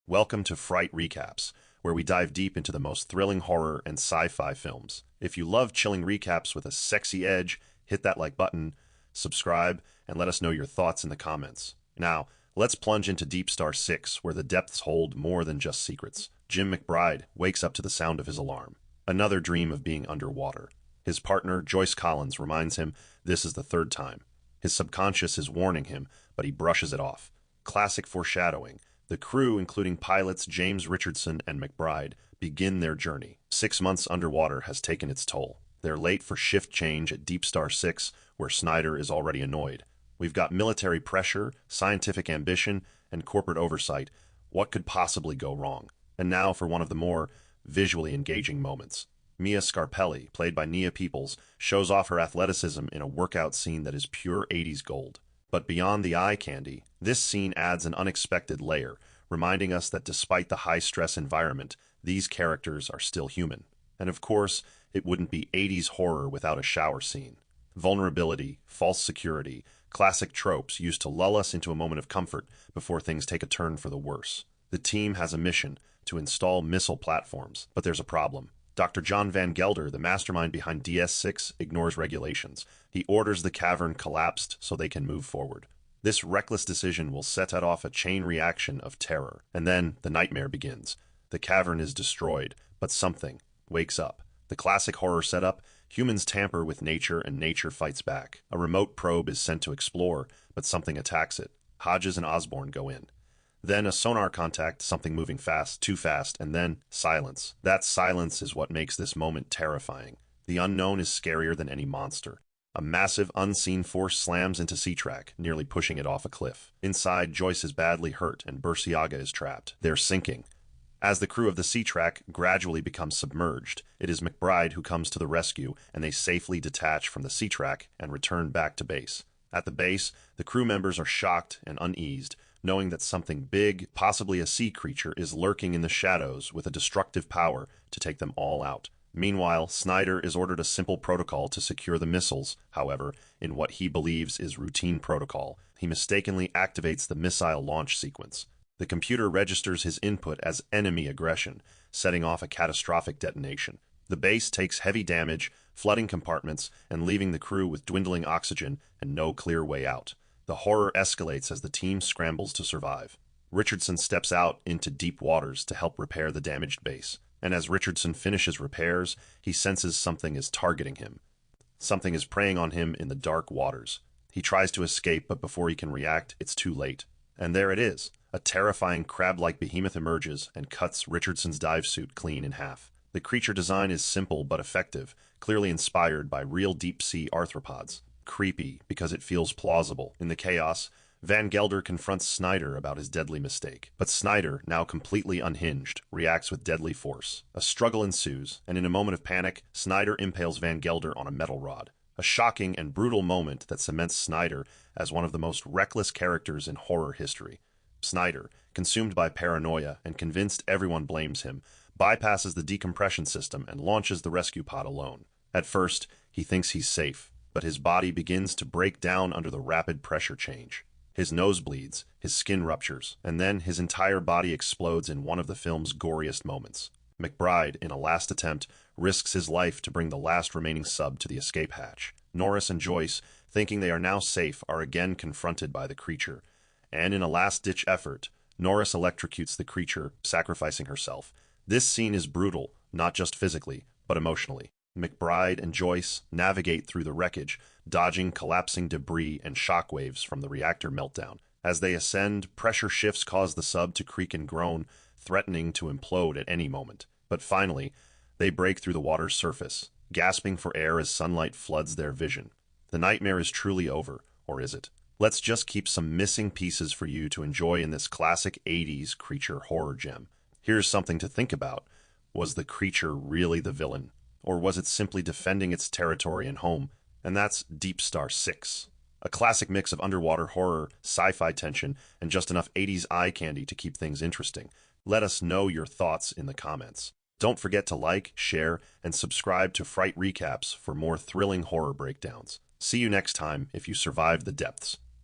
Welcome to Fright Recaps, where we dive deep into the most thrilling horror and sci-fi films. If you love chilling recaps with a sexy edge, hit that like button, subscribe, and let us know your thoughts in the comments. Now, let's plunge into DeepStar Six, where the depths hold more than just secrets. Jim McBride wakes up to the sound of his alarm. Another dream of being underwater. His partner, Joyce Collins, reminds him this is the third time. His subconscious is warning him, but he brushes it off. Classic foreshadowing. The crew, including pilots James Richardson and McBride, begin their journey. 6 months underwater has taken its toll. They're late for shift change at DeepStar Six, where Snyder is already annoyed. We've got military pressure, scientific ambition, and corporate oversight. What could possibly go wrong? And now for one of the more visually engaging moments. Mia Scarpelli, played by Nia Peoples, shows off her athleticism in a workout scene that is pure 80s gold. But beyond the eye candy, this scene adds an unexpected layer, reminding us that despite the high-stress environment, these characters are still human. And of course, it wouldn't be 80s horror without a shower scene. Vulnerability, false security, classic tropes used to lull us into a moment of comfort before things take a turn for the worse. The team has a mission to install missile platforms, but there's a problem. Dr. John Van Gelder, the mastermind behind DS6, ignores regulations. He orders the cavern collapsed so they can move forward. This reckless decision will set off a chain reaction of terror, and then the nightmare begins. The cavern is destroyed, but something wakes up. The classic horror setup: humans tamper with nature and nature fights back. A remote probe is sent to explore, but something attacks it. Hodges and Osborne go in. Then a sonar contact, something moving fast, too fast, and then silence. That silence is what makes this moment terrifying. The unknown is scarier than any monster. A massive, unseen force slams into Sea-Track, nearly pushing it off a cliff. Inside, Joyce is badly hurt, and Burciaga is trapped. They're sinking. As the crew of the Sea-Track gradually becomes submerged, it is McBride who comes to the rescue, and they safely detach from the Sea-Track and return back to base. At the base, the crew members are shocked and uneased, knowing that something big, possibly a sea creature, is lurking in the shadows with a destructive power to take them all out. Meanwhile, Snyder is ordered a simple protocol to secure the missiles. However, in what he believes is routine protocol, he mistakenly activates the missile launch sequence. The computer registers his input as enemy aggression, setting off a catastrophic detonation. The base takes heavy damage, flooding compartments, and leaving the crew with dwindling oxygen and no clear way out. The horror escalates as the team scrambles to survive. Richardson steps out into deep waters to help repair the damaged base. And as Richardson finishes repairs, he senses something is targeting him. Something is preying on him in the dark waters. He tries to escape, but before he can react, it's too late. And there it is. A terrifying crab-like behemoth emerges and cuts Richardson's dive suit clean in half. The creature design is simple but effective, clearly inspired by real deep-sea arthropods. Creepy because it feels plausible. In the chaos, Van Gelder confronts Snyder about his deadly mistake. But Snyder, now completely unhinged, reacts with deadly force. A struggle ensues, and in a moment of panic, Snyder impales Van Gelder on a metal rod. A shocking and brutal moment that cements Snyder as one of the most reckless characters in horror history. Snyder, consumed by paranoia and convinced everyone blames him, bypasses the decompression system and launches the rescue pod alone. At first, he thinks he's safe, but his body begins to break down under the rapid pressure change. His nose bleeds, his skin ruptures, and then his entire body explodes in one of the film's goriest moments. McBride, in a last attempt, risks his life to bring the last remaining sub to the escape hatch. Norris and Joyce, thinking they are now safe, are again confronted by the creature. And in a last-ditch effort, Norris electrocutes the creature, sacrificing herself. This scene is brutal, not just physically, but emotionally. McBride and Joyce navigate through the wreckage, dodging collapsing debris and shockwaves from the reactor meltdown. As they ascend, pressure shifts cause the sub to creak and groan, threatening to implode at any moment. But finally, they break through the water's surface, gasping for air as sunlight floods their vision. The nightmare is truly over, or is it? Let's just keep some missing pieces for you to enjoy in this classic 80s creature horror gem. Here's something to think about. Was the creature really the villain? Or was it simply defending its territory and home? And that's DeepStar Six. A classic mix of underwater horror, sci-fi tension, and just enough 80s eye candy to keep things interesting. Let us know your thoughts in the comments. Don't forget to like, share, and subscribe to Fright Recaps for more thrilling horror breakdowns. See you next time if you survive the depths.